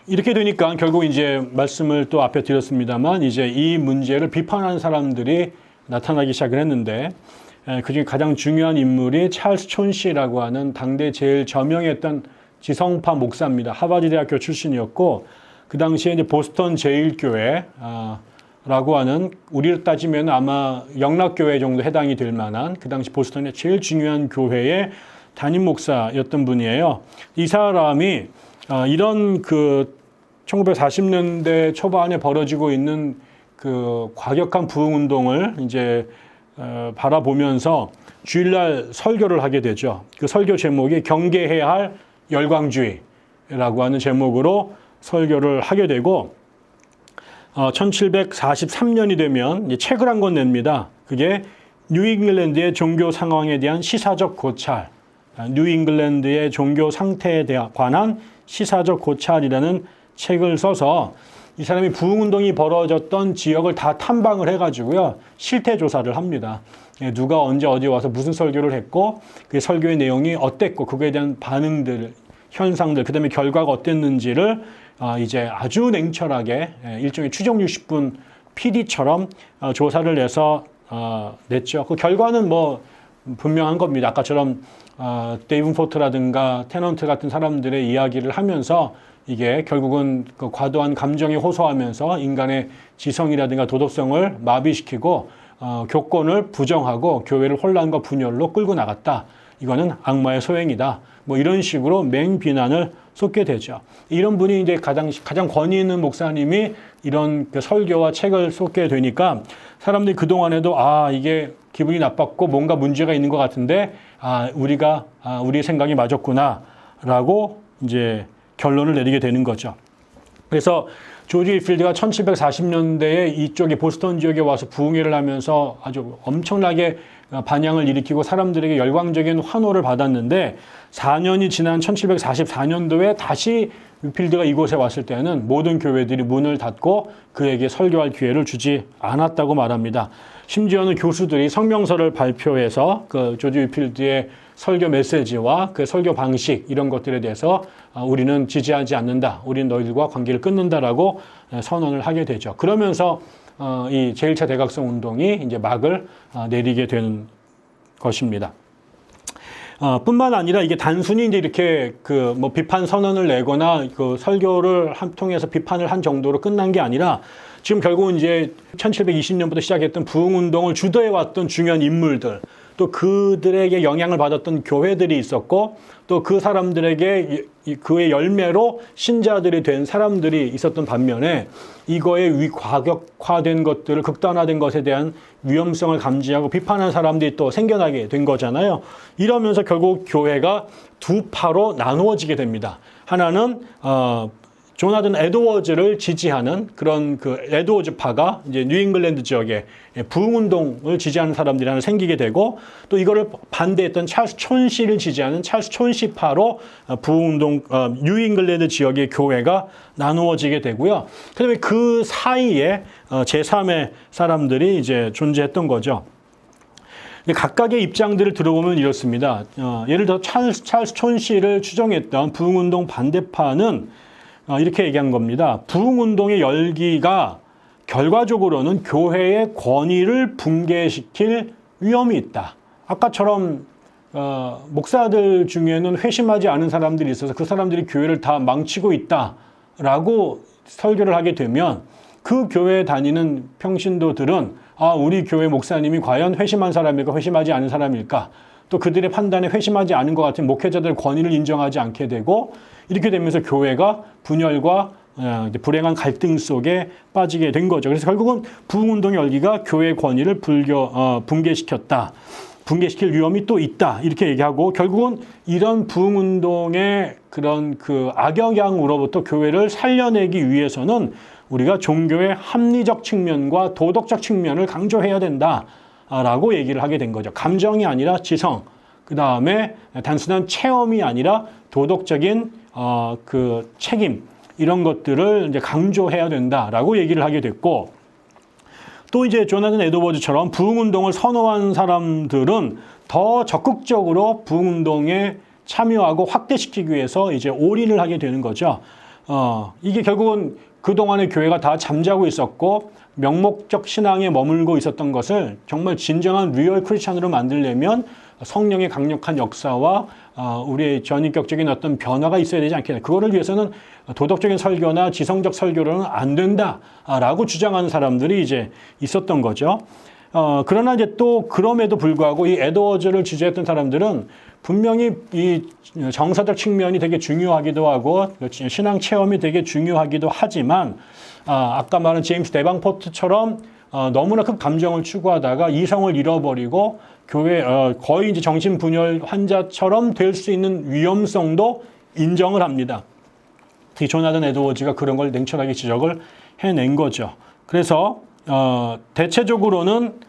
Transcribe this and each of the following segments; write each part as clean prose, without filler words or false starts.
이렇게 되니까 결국 이제 말씀을 또 앞에 드렸습니다만 이제 이 문제를 비판하는 사람들이 나타나기 시작을 했는데 그중에 가장 중요한 인물이 찰스 촌시라고 하는 당대 제일 저명했던 지성파 목사입니다. 하버드 대학교 출신이었고 그 당시에 이제 보스턴 제일교회 라고 하는 우리로 따지면 아마 영락교회 정도 해당이 될 만한 그 당시 보스턴의 제일 중요한 교회의 담임 목사였던 분이에요. 이 사람이 이런 그 1940년대 초반에 벌어지고 있는 그 과격한 부흥운동을 이제 바라보면서 주일날 설교를 하게 되죠. 그 설교 제목이 경계해야 할 열광주의라고 하는 제목으로 설교를 하게 되고 1743년이 되면 이제 책을 한 권 냅니다. 그게 뉴잉글랜드의 종교 상황에 대한 시사적 고찰, 뉴잉글랜드의 종교 상태에 관한 시사적 고찰이라는 책을 써서 이 사람이 부흥운동이 벌어졌던 지역을 다 탐방을 해가지고요. 실태 조사를 합니다. 누가 언제 어디 와서 무슨 설교를 했고 그 설교의 내용이 어땠고 그거에 대한 반응들, 현상들, 그 다음에 결과가 어땠는지를 이제 아주 냉철하게 일종의 추정 60분 PD처럼 조사를 해서 냈죠. 그 결과는 뭐 분명한 겁니다. 아까처럼 데이븐포트라든가 테넌트 같은 사람들의 이야기를 하면서 이게 결국은 그 과도한 감정에 호소하면서 인간의 지성이라든가 도덕성을 마비시키고 교권을 부정하고 교회를 혼란과 분열로 끌고 나갔다. 이거는 악마의 소행이다. 뭐 이런 식으로 맹비난을 쏟게 되죠. 이런 분이 이제 가장 권위 있는 목사님이 이런 그 설교와 책을 쏟게 되니까 사람들이 그동안에도 이게 기분이 나빴고 뭔가 문제가 있는 것 같은데 우리 생각이 맞았구나라고 이제 결론을 내리게 되는 거죠. 그래서 조지 위필드가 1740년대에 이쪽에 보스턴 지역에 와서 부흥회를 하면서 아주 엄청나게 반향을 일으키고 사람들에게 열광적인 환호를 받았는데 4년이 지난 1744년도에 다시 위필드가 이곳에 왔을 때는 모든 교회들이 문을 닫고 그에게 설교할 기회를 주지 않았다고 말합니다. 심지어는 교수들이 성명서를 발표해서 그 조지 위필드의 설교 메시지와 그 설교 방식 이런 것들에 대해서 우리는 지지하지 않는다. 우리는 너희들과 관계를 끊는다라고 선언을 하게 되죠. 그러면서 이 제1차 대각성 운동이 이제 막을 내리게 되는 것입니다. 뿐만 아니라 이게 단순히 이제 이렇게 그 뭐 비판 선언을 내거나 그 설교를 통해서 비판을 한 정도로 끝난 게 아니라 지금 결국은 이제 1720년부터 시작했던 부흥운동을 주도해왔던 중요한 인물들, 또 그들에게 영향을 받았던 교회들이 있었고, 또 그 사람들에게 그의 열매로 신자들이 된 사람들이 있었던 반면에 이거에 과격화된 것들을 극단화된 것에 대한 위험성을 감지하고 비판하는 사람들이 또 생겨나게 된 거잖아요. 이러면서 결국 교회가 두 파로 나누어지게 됩니다. 하나는 조나단 에드워즈를 지지하는 그런 그 에드워즈파가 이제 뉴잉글랜드 지역에 부흥운동을 지지하는 사람들이 하나 생기게 되고, 또 이거를 반대했던 찰스 촌시를 지지하는 찰스 촌시파로 부흥운동 뉴잉글랜드 지역의 교회가 나누어지게 되고요. 그다음에 그 사이에 제3의 사람들이 이제 존재했던 거죠. 각각의 입장들을 들어보면 이렇습니다. 예를 들어 찰스 촌시를 추종했던 부흥운동 반대파는 이렇게 얘기한 겁니다. 부흥운동의 열기가 결과적으로는 교회의 권위를 붕괴시킬 위험이 있다. 아까처럼 목사들 중에는 회심하지 않은 사람들이 있어서 그 사람들이 교회를 다 망치고 있다라고 설교를 하게 되면 그 교회에 다니는 평신도들은 우리 교회 목사님이 과연 회심한 사람일까 회심하지 않은 사람일까, 또 그들의 판단에 회심하지 않은 것 같은 목회자들의 권위를 인정하지 않게 되고, 이렇게 되면서 교회가 분열과 불행한 갈등 속에 빠지게 된 거죠. 그래서 결국은 부흥운동의 열기가 교회의 권위를 붕괴시켰다. 붕괴시킬 위험이 또 있다. 이렇게 얘기하고, 결국은 이런 부흥운동의 그런 그 악영향으로부터 교회를 살려내기 위해서는 우리가 종교의 합리적 측면과 도덕적 측면을 강조해야 된다라고 얘기를 하게 된 거죠. 감정이 아니라 지성, 그 다음에 단순한 체험이 아니라 도덕적인 그 책임, 이런 것들을 이제 강조해야 된다라고 얘기를 하게 됐고, 또 이제 조나단 에드워즈처럼 부흥운동을 선호한 사람들은 더 적극적으로 부흥운동에 참여하고 확대시키기 위해서 이제 올인을 하게 되는 거죠. 이게 결국은 그동안의 교회가 다 잠자고 있었고 명목적 신앙에 머물고 있었던 것을 정말 진정한 리얼 크리스찬으로 만들려면 성령의 강력한 역사와 우리의 전인격적인 어떤 변화가 있어야 되지 않겠나. 그거를 위해서는 도덕적인 설교나 지성적 설교로는 안 된다라고 주장하는 사람들이 이제 있었던 거죠. 그러나 이제 또 그럼에도 불구하고 이 에드워즈를 지지했던 사람들은 분명히 이 정서적 측면이 되게 중요하기도 하고 신앙 체험이 되게 중요하기도 하지만 아까 말한 제임스 데방포트처럼 너무나 큰 감정을 추구하다가 이성을 잃어버리고 교회 거의 이제 정신분열 환자처럼 될 수 있는 위험성도 인정을 합니다. 특히 조나단 에드워즈가 그런 걸 냉철하게 지적을 해낸 거죠. 그래서 대체적으로는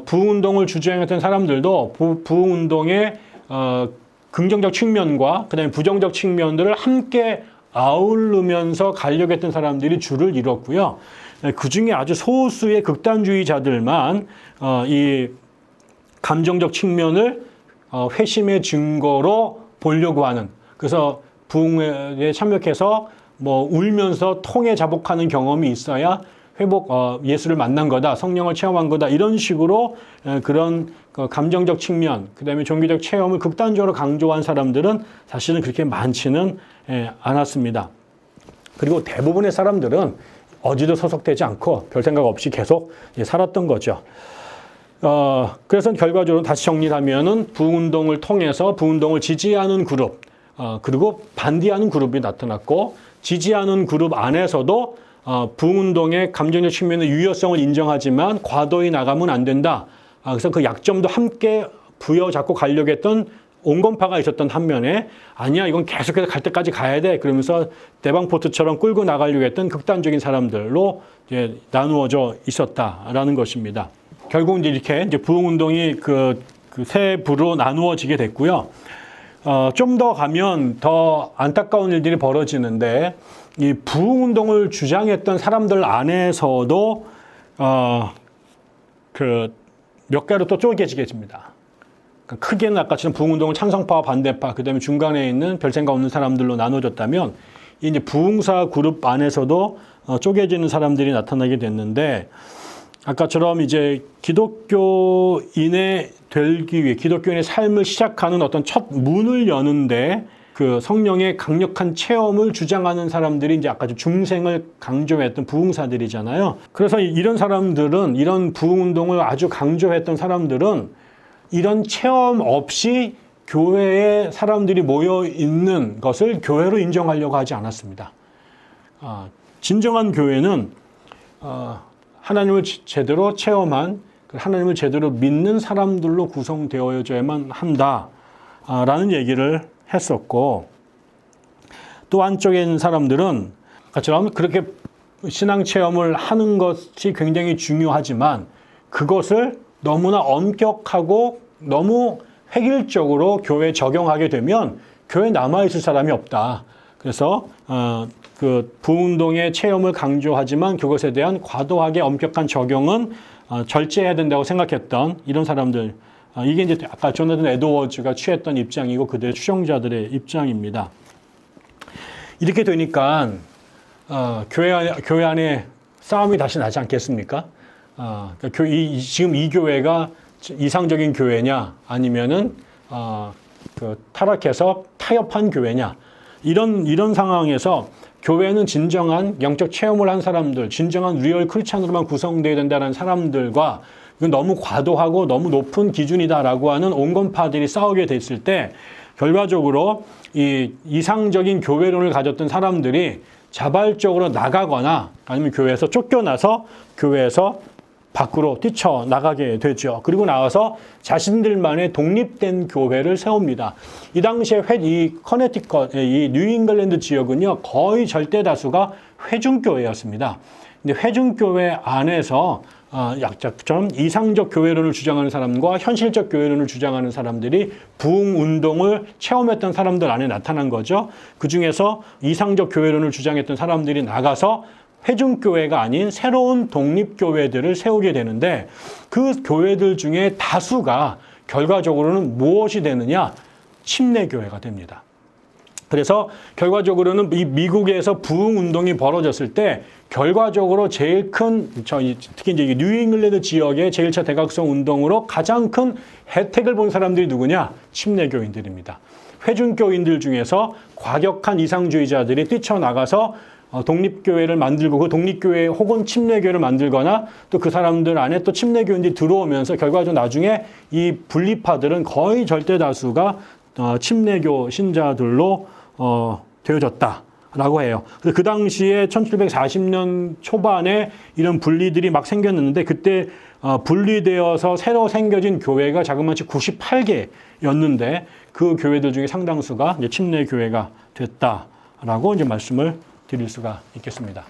부흥운동을 주장했던 사람들도 부흥운동의 긍정적 측면과 그다음에 부정적 측면들을 함께 아우르면서 가려고 했던 사람들이 줄을 이뤘고요. 그 중에 아주 소수의 극단주의자들만 이 감정적 측면을 회심의 증거로 보려고 하는, 그래서 부흥에 참여해서 뭐 울면서 통에 자복하는 경험이 있어야 예수를 만난 거다, 성령을 체험한 거다, 이런 식으로 그런 감정적 측면, 그 다음에 종교적 체험을 극단적으로 강조한 사람들은 사실은 그렇게 많지는 않았습니다. 그리고 대부분의 사람들은 어디도 소속되지 않고 별 생각 없이 계속 살았던 거죠. 그래서 결과적으로 다시 정리하면은 부흥운동을 통해서 부흥운동을 지지하는 그룹, 그리고 반대하는 그룹이 나타났고, 지지하는 그룹 안에서도 부흥운동의 감정적 측면의 유효성을 인정하지만 과도히 나가면 안 된다. 그래서 그 약점도 함께 부여잡고 가려고 했던 온건파가 있었던 한면에, 아니야, 이건 계속해서 갈 때까지 가야 돼, 그러면서 대방포트처럼 끌고 나가려고 했던 극단적인 사람들로 이제 나누어져 있었다라는 것입니다. 결국 이렇게 이제 부흥운동이 그 세 부로 나누어지게 됐고요. 좀 더 가면 더 안타까운 일들이 벌어지는데, 이 부흥운동을 주장했던 사람들 안에서도 몇 개로 또 쪼개지게 됩니다. 그러니까 크게는 아까처럼 부흥운동을 찬성파와 반대파, 그 다음에 중간에 있는 별 생각 없는 사람들로 나눠졌다면, 이제 부흥사 그룹 안에서도 쪼개지는 사람들이 나타나게 됐는데, 아까처럼 이제 기독교인의 되기 위해 기독교인의 삶을 시작하는 어떤 첫 문을 여는데 그 성령의 강력한 체험을 주장하는 사람들이 이제 아까 중생을 강조했던 부흥사들이잖아요. 그래서 이런 사람들은, 이런 부흥운동을 아주 강조했던 사람들은 이런 체험 없이 교회에 사람들이 모여 있는 것을 교회로 인정하려고 하지 않았습니다. 진정한 교회는 하나님을 제대로 체험한, 하나님을 제대로 믿는 사람들로 구성되어야만 한다라는 얘기를 했었고, 또 한쪽에 있는 사람들은 아까처럼 그렇게 신앙 체험을 하는 것이 굉장히 중요하지만 그것을 너무나 엄격하고 너무 획일적으로 교회에 적용하게 되면 교회에 남아있을 사람이 없다. 그래서 그 부흥운동의 체험을 강조하지만 그것에 대한 과도하게 엄격한 적용은 절제해야 된다고 생각했던 이런 사람들, 이게 이제 아까 조나단 에드워즈가 취했던 입장이고 그들의 추종자들의 입장입니다. 이렇게 되니까 교회 안에 싸움이 다시 나지 않겠습니까? 지금 이 교회가 이상적인 교회냐, 아니면은 타락해서 타협한 교회냐, 이런 상황에서 교회는 진정한 영적 체험을 한 사람들, 진정한 리얼 크리스찬으로만 구성되어야 된다는 사람들과 이건 너무 과도하고 너무 높은 기준이다라고 하는 온건파들이 싸우게 됐을 때, 결과적으로 이 이상적인 교회론을 가졌던 사람들이 자발적으로 나가거나 아니면 교회에서 쫓겨나서 교회에서 밖으로 뛰쳐나가게 되죠. 그리고 나와서 자신들만의 독립된 교회를 세웁니다. 이 당시에 이 커네티컷, 이 뉴잉글랜드 지역은요, 거의 절대 다수가 회중교회였습니다. 근데 회중교회 안에서 약자처럼 이상적 교회론을 주장하는 사람과 현실적 교회론을 주장하는 사람들이 부흥운동을 체험했던 사람들 안에 나타난 거죠. 그 중에서 이상적 교회론을 주장했던 사람들이 나가서 회중교회가 아닌 새로운 독립교회들을 세우게 되는데, 그 교회들 중에 다수가 결과적으로는 무엇이 되느냐? 침례교회가 됩니다. 그래서 결과적으로는 이 미국에서 부흥 운동이 벌어졌을 때 결과적으로 제일 큰 특히 이제 뉴잉글랜드 지역의 제1차 대각성 운동으로 가장 큰 혜택을 본 사람들이 누구냐? 침례교인들입니다. 회중교인들 중에서 과격한 이상주의자들이 뛰쳐나가서 독립교회를 만들고 그 독립교회 혹은 침례교회를 만들거나 또 그 사람들 안에 또 침례교인들이 들어오면서 결과적으로 나중에 이 분리파들은 거의 절대 다수가 침례교 신자들로 되어졌다라고 해요. 그래서 그 당시에 1740년 초반에 이런 분리들이 막 생겼는데 그때 분리되어서 새로 생겨진 교회가 자그마치 98개였는데 그 교회들 중에 상당수가 이제 침례교회가 됐다라고 이제 말씀을 드릴 수가 있겠습니다.